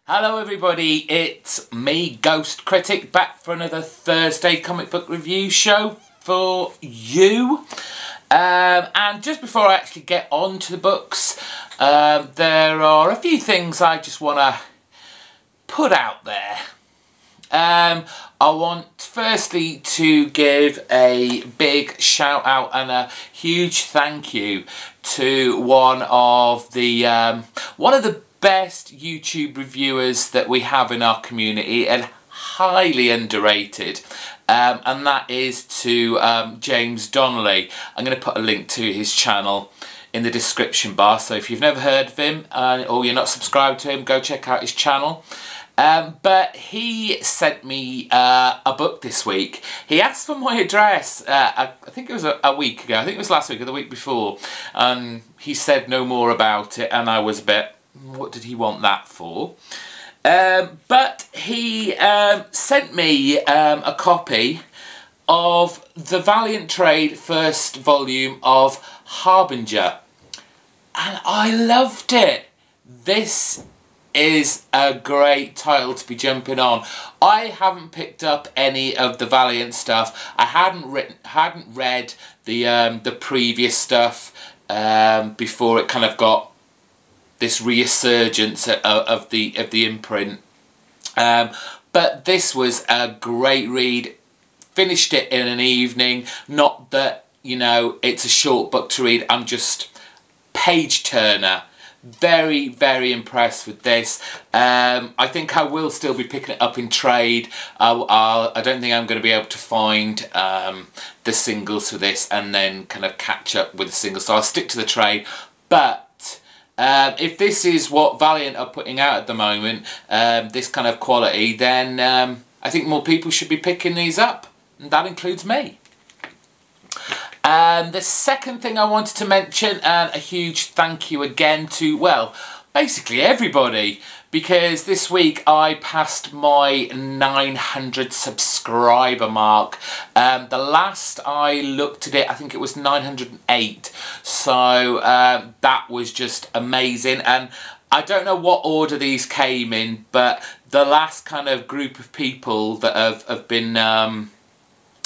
Hello everybody, it's me, Ghost Critic, back for another Thursday comic book review show for you. And just before I actually get on to the books, there are a few things I just want to put out there. I want firstly to give a big shout out and a huge thank you to one of the best YouTube reviewers that we have in our community, and highly underrated, and that is to James Donnelly. I'm going to put a link to his channel in the description bar, so if you've never heard of him or you're not subscribed to him, go check out his channel. But he sent me a book this week. He asked for my address, I think it was a week ago, I think it was last week or the week before, and he said no more about it, and I was a bit, what did he want that for? But he sent me a copy of the Valiant Trade first volume of Harbinger, and I loved it. This is a great title to be jumping on. I haven't picked up any of the Valiant stuff. I hadn't read the previous stuff before it kind of got this resurgence of the imprint. But this was a great read. Finished it in an evening. Not that, you know, it's a short book to read. I'm just page turner. Very, very impressed with this. I think I will still be picking it up in trade. I don't think I'm going to be able to find the singles for this and then kind of catch up with the singles. So I'll stick to the trade. But if this is what Valiant are putting out at the moment, this kind of quality, then I think more people should be picking these up. And that includes me. The second thing I wanted to mention, and a huge thank you again to, well, basically everybody, because this week I passed my 900 subscriber mark. The last I looked at it, I think it was 908, so that was just amazing. And I don't know what order these came in, but the last kind of group of people that have been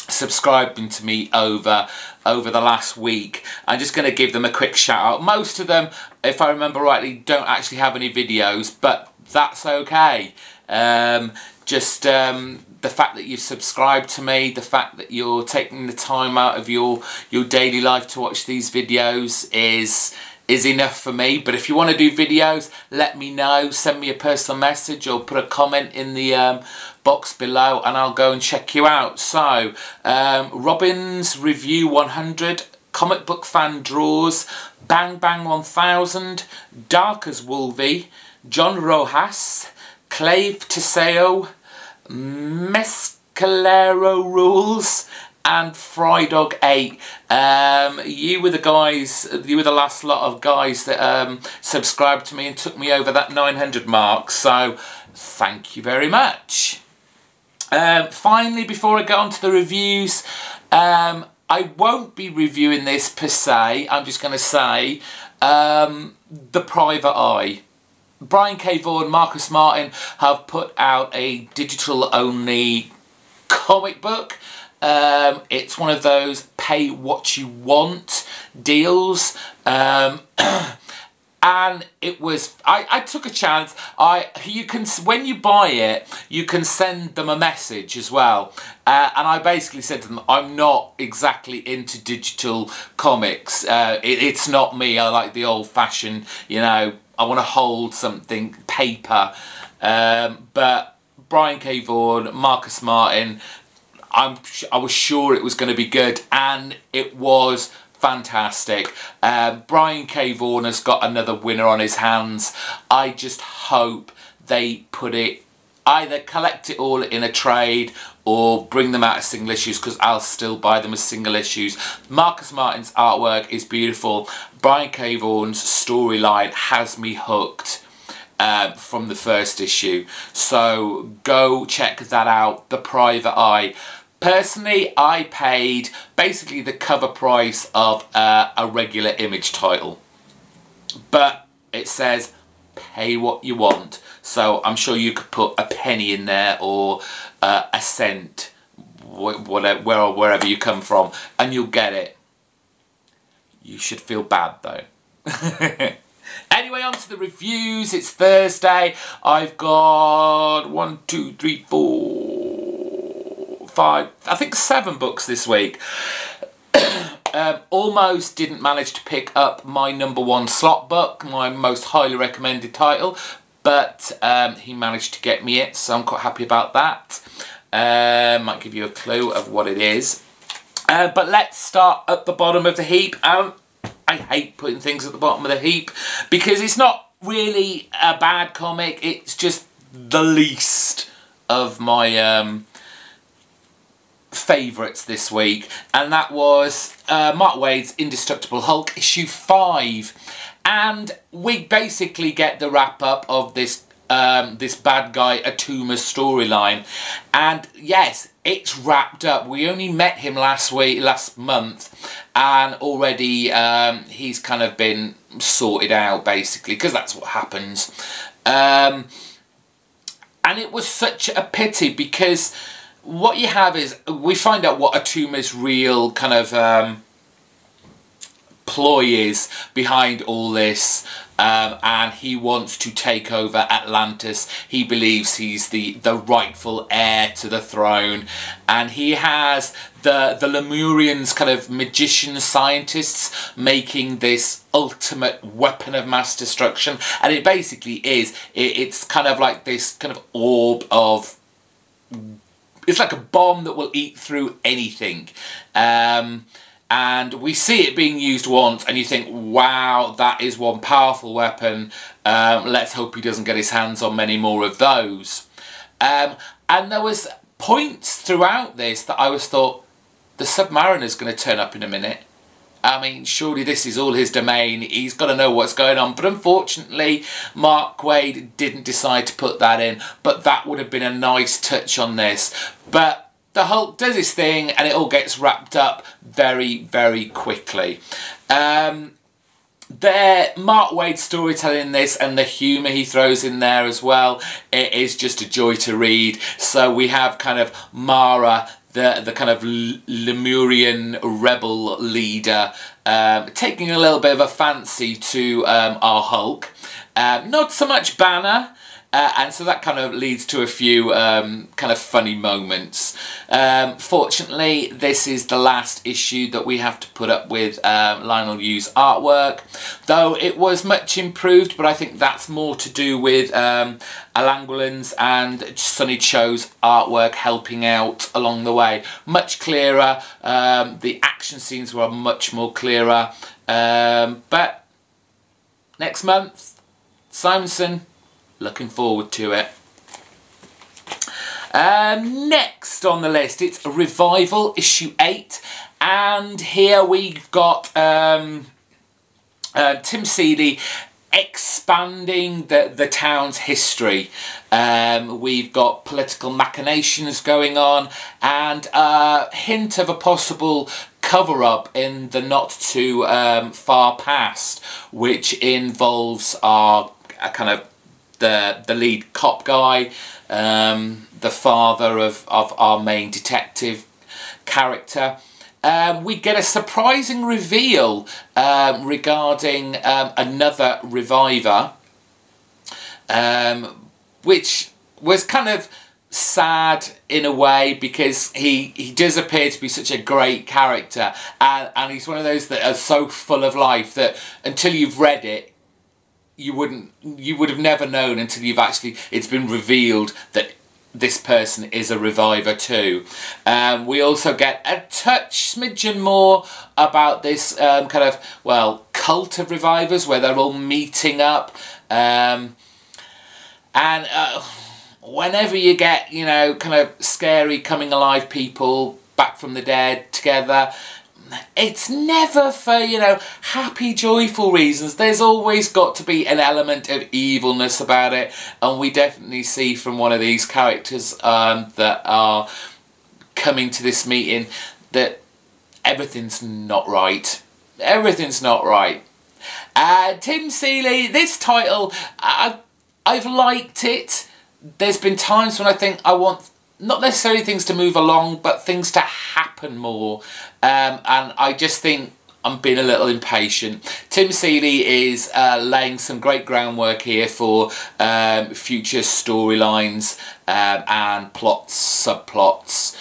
subscribing to me over the last week, I'm just going to give them a quick shout out. Most of them, if I remember rightly, don't actually have any videos, but that's okay. Just the fact that you've subscribed to me, the fact that you're taking the time out of your daily life to watch these videos is enough for me. But if you want to do videos, let me know. Send me a personal message or put a comment in the box below and I'll go and check you out. So, Robin's Review 100, Comic Book Fan Draws, Bang Bang 1000, Dark as Wolvie, John Rojas, Clave Teseo, Mescalero Rules, and Frydog 8. You were the guys, you were the last lot of guys that subscribed to me and took me over that 900 mark, so thank you very much. Finally, before I get on to the reviews, I won't be reviewing this per se. I'm just going to say The Private Eye. Brian K. Vaughan, Marcus Martin have put out a digital-only comic book. It's one of those pay what you want deals, and it was, I took a chance. You can, when you buy it, you can send them a message as well, and I basically said to them, I'm not exactly into digital comics. It's not me. I like the old-fashioned, you know, I want to hold something, paper. But Brian K. Vaughan, Marcus Martin, I was sure it was going to be good, and it was fantastic. Brian K. Vaughan has got another winner on his hands. I just hope they put it, either collect it all in a trade or bring them out as single issues, because I'll still buy them as single issues. Marcus Martin's artwork is beautiful. Brian K. Vaughan's storyline has me hooked from the first issue. So go check that out, The Private Eye. Personally, I paid basically the cover price of a regular Image title, but it says pay what you want. So I'm sure you could put a penny in there, or a cent, whatever, wherever you come from, and you'll get it. You should feel bad though. Anyway, on to the reviews. It's Thursday. I've got 1, 2, 3, 4, 5, I think 7 books this week. Almost didn't manage to pick up my #1 slot book, my most highly recommended title, but he managed to get me it, so I'm quite happy about that. Might give you a clue of what it is. But let's start at the bottom of the heap. I hate putting things at the bottom of the heap because it's not really a bad comic, it's just the least of my favourites this week, and that was Mark Waid's Indestructible Hulk issue 5, and we basically get the wrap up of this this bad guy Atuma's storyline, and yes, it's wrapped up. We only met him last month, and already he's kind of been sorted out basically, because that's what happens. And it was such a pity, because what you have is, we find out what Atuma's real kind of ploy is behind all this, and he wants to take over Atlantis. He believes he's the rightful heir to the throne, and he has the Lemurians, kind of magician scientists, making this ultimate weapon of mass destruction, and it basically is, it's kind of like this kind of orb of, it's like a bomb that will eat through anything. And we see it being used once, and you think, wow, that is one powerful weapon. Let's hope he doesn't get his hands on many more of those. And there was points throughout this that I was thought, the Submariner's going to turn up in a minute. I mean, surely this is all his domain. He's got to know what's going on. But unfortunately, Mark Waid didn't decide to put that in. But that would have been a nice touch on this. But the Hulk does his thing, and it all gets wrapped up very, very quickly. Mark Waid's storytelling in this, and the humour he throws in there as well, it is just a joy to read. So we have kind of Mara, the kind of Lemurian rebel leader, taking a little bit of a fancy to our Hulk. Not so much Banner. And so that kind of leads to a few kind of funny moments. Fortunately, this is the last issue that we have to put up with Lionel Yu's artwork, though it was much improved, but I think that's more to do with Al Angoulin's and Sonny Cho's artwork helping out along the way. Much clearer, the action scenes were much more clearer, but next month, Simonson. Looking forward to it. Next on the list, it's a Revival issue 8, and here we've got Tim Seeley expanding the town's history. We've got political machinations going on, and a hint of a possible cover-up in the not too far past, which involves our kind of the lead cop guy, the father of our main detective character. We get a surprising reveal regarding another reviver, which was kind of sad in a way, because he does appear to be such a great character, and he's one of those that are so full of life that until you've read it, you would have never known until it's been revealed that this person is a reviver too. We also get a smidgen more about this kind of, well, cult of revivers, where they're all meeting up, and whenever you get, you know, kind of scary coming alive people back from the dead together, it's never for, you know, happy, joyful reasons. There's always got to be an element of evilness about it, and we definitely see from one of these characters that are coming to this meeting that everything's not right. Everything's not right. Tim Seeley, this title, I've liked it. There's been times when I think I want not necessarily things to move along, but things to happen more. And I just think I'm being a little impatient. Tim Seeley is laying some great groundwork here for future storylines and plots, subplots.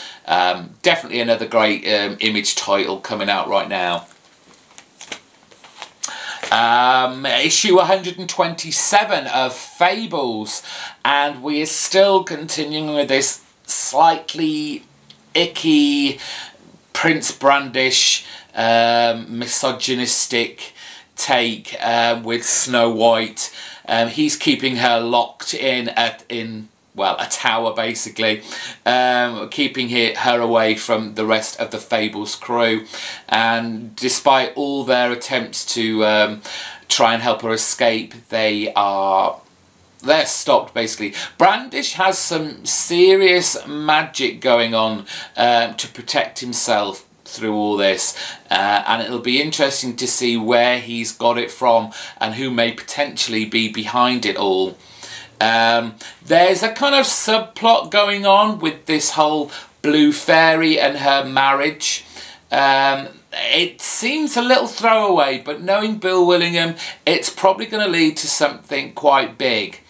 Definitely another great Image title coming out right now. Issue 127 of Fables, and we are still continuing with this slightly icky Prince Brandish misogynistic take with Snow White. He's keeping her locked in a tower, basically, keeping her away from the rest of the Fables crew. And despite all their attempts to try and help her escape, they're stopped, basically. Brandish has some serious magic going on to protect himself through all this, and it'll be interesting to see where he's got it from and who may potentially be behind it all. There's a kind of subplot going on with this whole Blue Fairy and her marriage. It seems a little throwaway, but knowing Bill Willingham, it's probably going to lead to something quite big.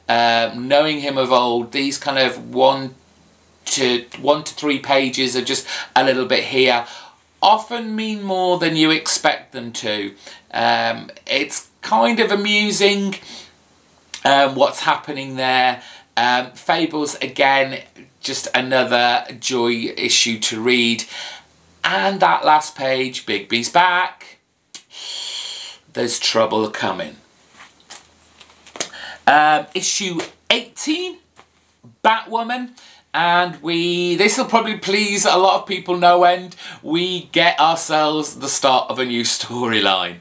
Knowing him of old, these kind of one to 3 pages of just a little bit here often mean more than you expect them to. It's kind of amusing what's happening there. Fables, again, just another joy issue to read. And that last page, Bigby's back. There's trouble coming. Issue 18, Batwoman. And this will probably please a lot of people no end. We get ourselves the start of a new storyline.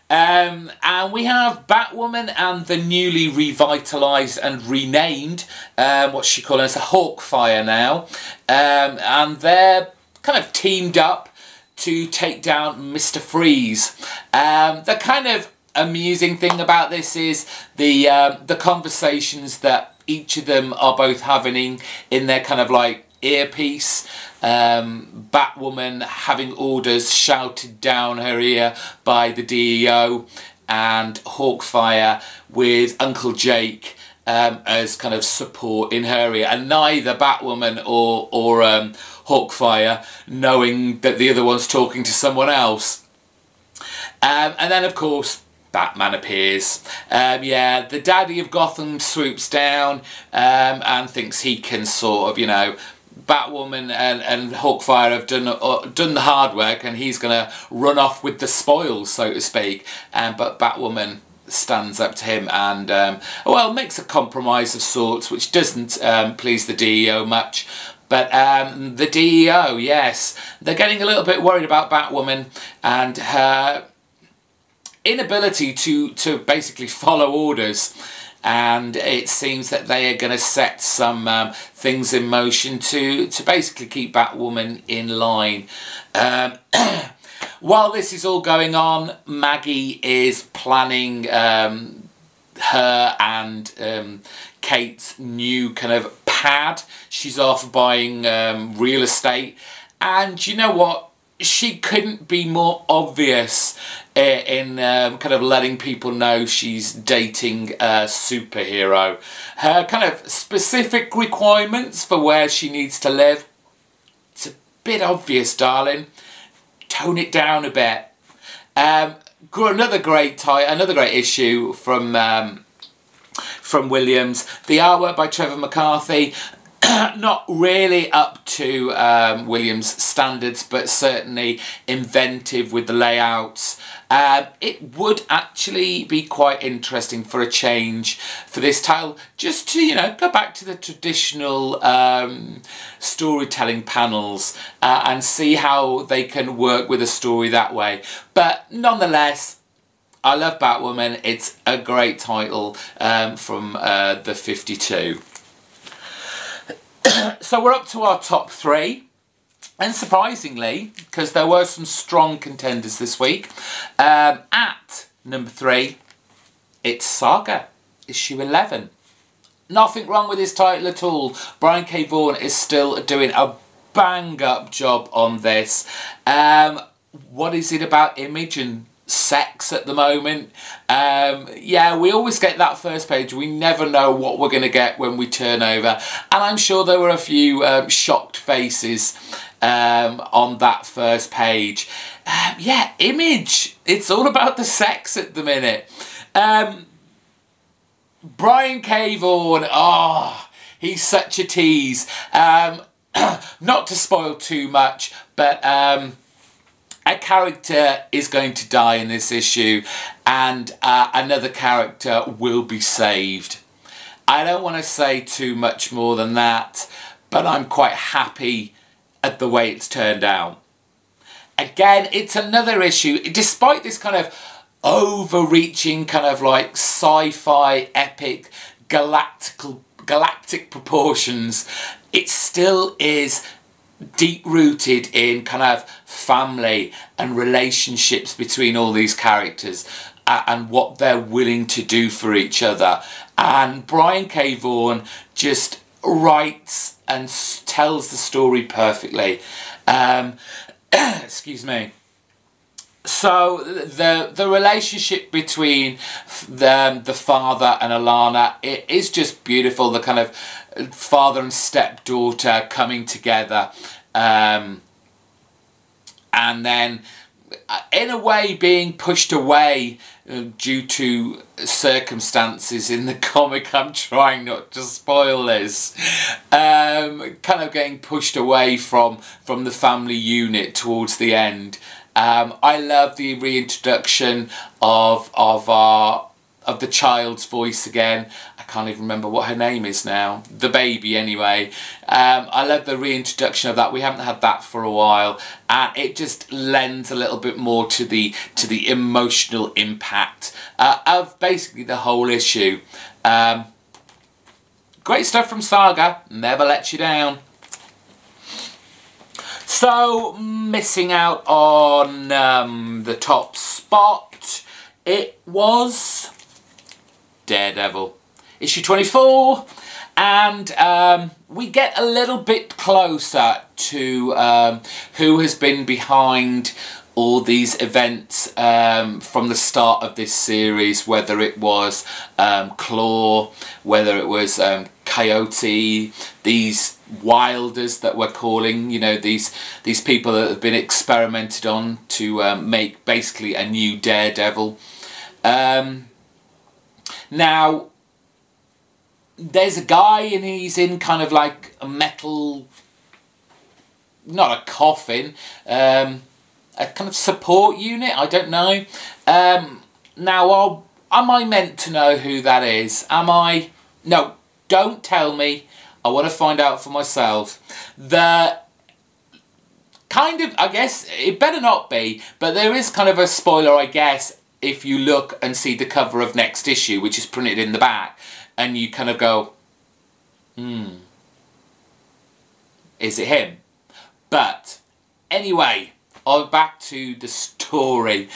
And we have Batwoman and the newly revitalised and renamed, what's she calling us, a Hawkfire now. And they're kind of teamed up to take down Mr. Freeze. The kind of amusing thing about this is the conversations that each of them are both having in their kind of like earpiece. Batwoman having orders shouted down her ear by the DEO, and Hawkfire with Uncle Jake as kind of support in her ear, and neither Batwoman or Hawkfire knowing that the other one's talking to someone else. And then of course Batman appears. Yeah, the daddy of Gotham swoops down and thinks he can sort of, you know, Batwoman and Hawkfire have done the hard work, and he's going to run off with the spoils, so to speak. But Batwoman stands up to him and, well, makes a compromise of sorts, which doesn't please the DEO much. But the DEO, yes, they're getting a little bit worried about Batwoman and her inability to basically follow orders, and it seems that they are going to set some things in motion to basically keep Batwoman in line. While this is all going on, Maggie is planning her and Kate's new kind of pad. She's off buying real estate, and you know what? She couldn't be more obvious in kind of letting people know she's dating a superhero. Her kind of specific requirements for where she needs to live, it's a bit obvious, darling. Tone it down a bit. Another great issue from Williams. The artwork by Trevor McCarthy. Not really up to Williams' standards, but certainly inventive with the layouts. It would actually be quite interesting for a change for this title, just to, you know, go back to the traditional storytelling panels and see how they can work with a story that way. But nonetheless, I love Batwoman. It's a great title from the 52. So we're up to our top 3, and surprisingly, because there were some strong contenders this week, at number 3, it's Saga. issue 11. Nothing wrong with his title at all. Brian K. Vaughan is still doing a bang-up job on this. What is it about Image and sex at the moment? Yeah, we always get that first page. We never know what we're going to get when we turn over. And I'm sure there were a few shocked faces on that first page. Yeah, Image. It's all about the sex at the minute. Brian K. Vaughan, oh, he's such a tease. Not to spoil too much, but a character is going to die in this issue, and another character will be saved. I don't want to say too much more than that, but I'm quite happy at the way it's turned out. Again, it's another issue, despite this kind of overreaching kind of like sci-fi epic galactic proportions, it still is deep rooted in kind of family and relationships between all these characters and what they're willing to do for each other. And Brian K. Vaughan just writes and tells the story perfectly. Excuse me. So the relationship between the father and Alana, it is just beautiful. The kind of father and stepdaughter coming together, and then in a way being pushed away due to circumstances in the comic. I'm trying not to spoil this. Kind of getting pushed away from the family unit towards the end. I love the reintroduction of the child's voice again. I can't even remember what her name is now. The baby, anyway. I love the reintroduction of that. We haven't had that for a while, and it just lends a little bit more to the emotional impact of basically the whole issue. Great stuff from Saga. Never lets you down. So, missing out on the top spot, it was Daredevil, issue 24, and we get a little bit closer to who has been behind all these events from the start of this series, whether it was Claw, whether it was Coyote, these Wilders that we're calling, you know, these people that have been experimented on to make basically a new Daredevil. Now, there's a guy and he's in kind of like a metal, not a coffin, a kind of support unit, I don't know. Now, am I meant to know who that is? Am I? No, don't tell me. I want to find out for myself. The kind of, I guess, it better not be, but there is kind of a spoiler, I guess, if you look and see the cover of next issue, which is printed in the back, and you kind of go, is it him? But anyway, on back to the story.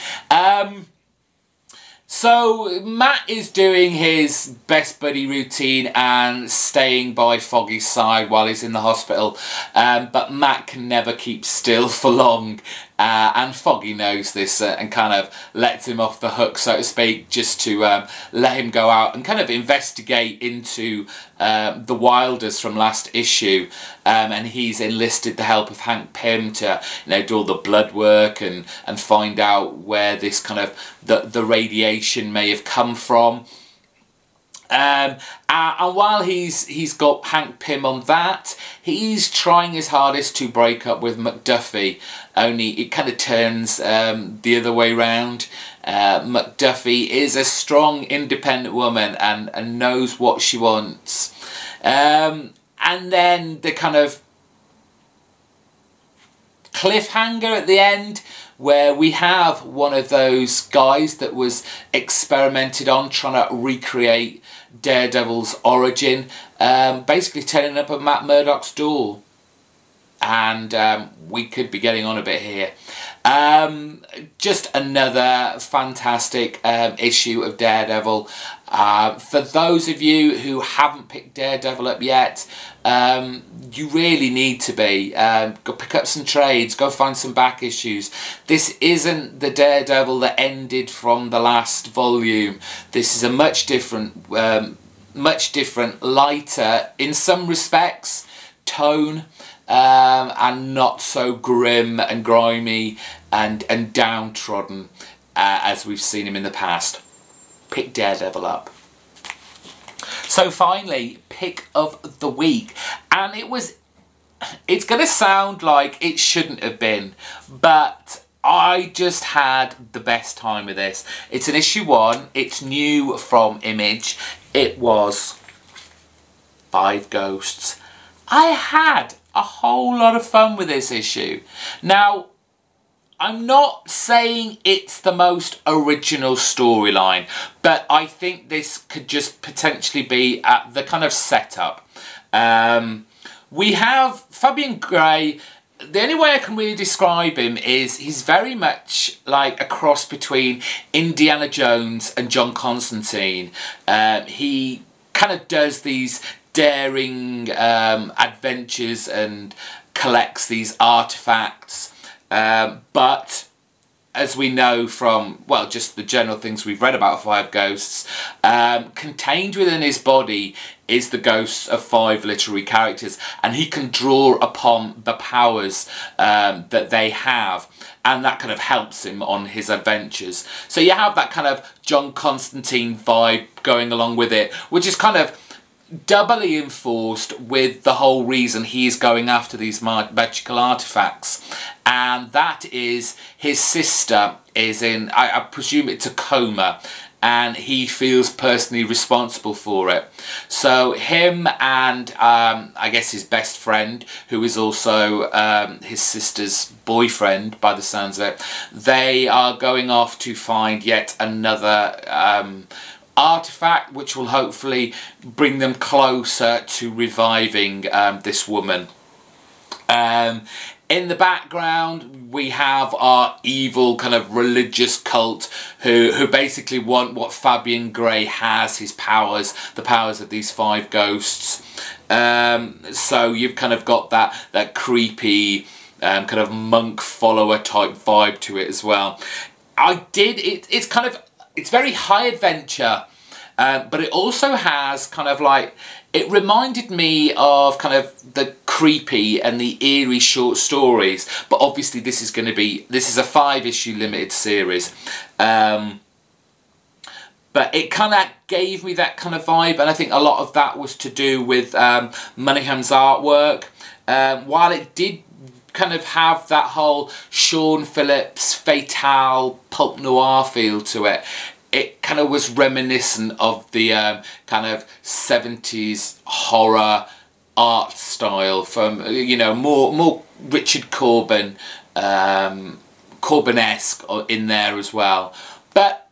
So Matt is doing his best buddy routine and staying by Foggy's side while he's in the hospital, but Matt can never keep still for long, and Foggy knows this and kind of lets him off the hook, so to speak, just to let him go out and kind of investigate into the Wilders from last issue, and he's enlisted the help of Hank Pym to, you know, do all the blood work and find out where this kind of the radiation may have come from. And while he's got Hank Pym on that, he's trying his hardest to break up with McDuffie, only it kind of turns the other way round. McDuffie is a strong, independent woman and knows what she wants. And then the kind of cliffhanger at the end, where we have one of those guys that was experimented on trying to recreate Daredevil's origin, basically turning up at Matt Murdock's door. And we could be getting on a bit here. Just another fantastic issue of Daredevil. For those of you who haven't picked Daredevil up yet, you really need to be. Go pick up some trades, go find some back issues. This isn't the Daredevil that ended from the last volume. This is a much different, lighter, in some respects, tone, and not so grim and grimy and downtrodden as we've seen him in the past. Pick Daredevil up. So finally, pick of the week, and it's going to sound like it shouldn't have been, but I just had the best time with this. It's an issue 1, it's new from Image, it was 5 Ghosts. I had a whole lot of fun with this issue. Now, I'm not saying it's the most original storyline, but I think this could just potentially be the kind of setup. We have Fabian Gray. The only way I can really describe him is he's very much like a cross between Indiana Jones and John Constantine. He kind of does these daring adventures and collects these artifacts. But as we know from, well, just the general things we've read about 5 Ghosts, contained within his body is the ghosts of 5 literary characters, and he can draw upon the powers that they have, and that kind of helps him on his adventures. So you have that kind of John Constantine vibe going along with it, which is kind of doubly enforced with the whole reason he's going after these magical artifacts, and that is his sister is in, I presume it's a coma, and he feels personally responsible for it. So him and I guess his best friend, who is also his sister's boyfriend by the sounds of it, they are going off to find yet another artifact which will hopefully bring them closer to reviving this woman. In the background we have our evil kind of religious cult who basically want what Fabian Gray has, his powers, the powers of these 5 ghosts. So you've kind of got that creepy kind of monk follower type vibe to it as well. It's very high adventure, but it also has kind of like, it reminded me of kind of the creepy and the eerie short stories, but obviously this is a 5-issue limited series. But it kind of gave me that kind of vibe, and I think a lot of that was to do with Monaghan's artwork. While it did kind of have that whole Sean Phillips fatale pulp noir feel to it, it kind of was reminiscent of the kind of 70s horror art style from, you know, more Richard Corbin, Corbin-esque in there as well. But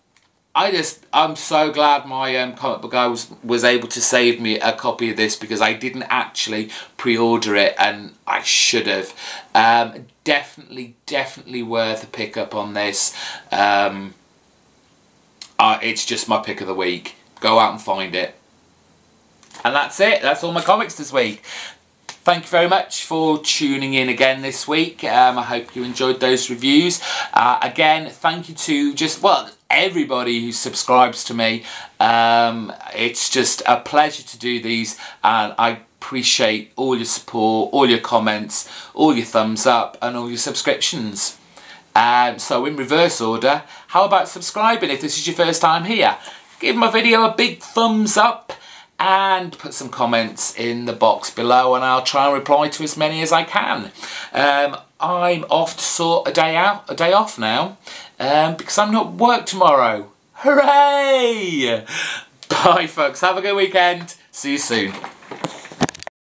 I'm so glad my comic book guy was able to save me a copy of this, because I didn't actually pre-order it, and I should have. Definitely worth a pick up on this. It's just my pick of the week. Go out and find it. And that's it. That's all my comics this week. Thank you very much for tuning in again this week. I hope you enjoyed those reviews. Again, thank you to everybody who subscribes to me. It's just a pleasure to do these, and I appreciate all your support, all your comments, all your thumbs up, and all your subscriptions. So in reverse order, how about subscribing if this is your first time here? Give my video a big thumbs up and put some comments in the box below, and I'll try and reply to as many as I can. I'm off to sort a day off now, because I'm not at work tomorrow. Hooray! Bye folks, have a good weekend. See you soon.